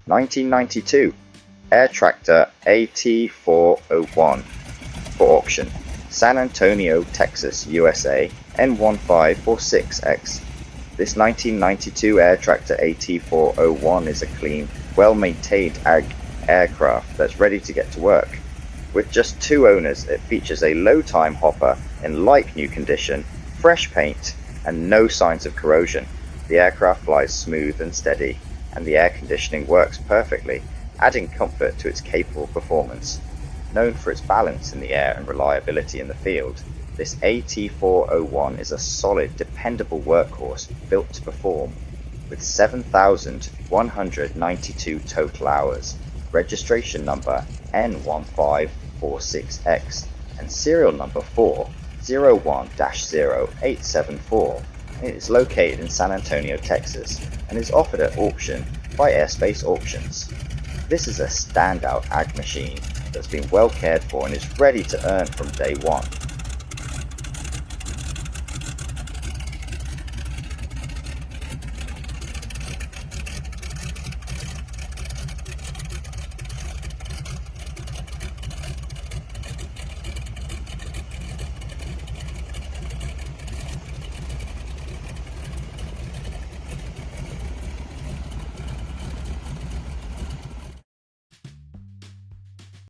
1992 Air Tractor AT401 for auction, San Antonio, Texas, USA, N1546X. This 1992 Air Tractor AT401 is a clean, well-maintained aircraft that's ready to get to work. With just 2 owners, it features a low-time hopper in like new condition, fresh paint, and no signs of corrosion. The aircraft flies smooth and steady, and the air conditioning works perfectly, adding comfort to its capable performance. Known for its balance in the air and reliability in the field, this AT401 is a solid, dependable workhorse built to perform. With 7,192 total hours, registration number N1546X, and serial number 401-0874. It is located in San Antonio, Texas, and is offered at auction by AirSpace Auctions. This is a standout ag machine that's been well cared for and is ready to earn from day one.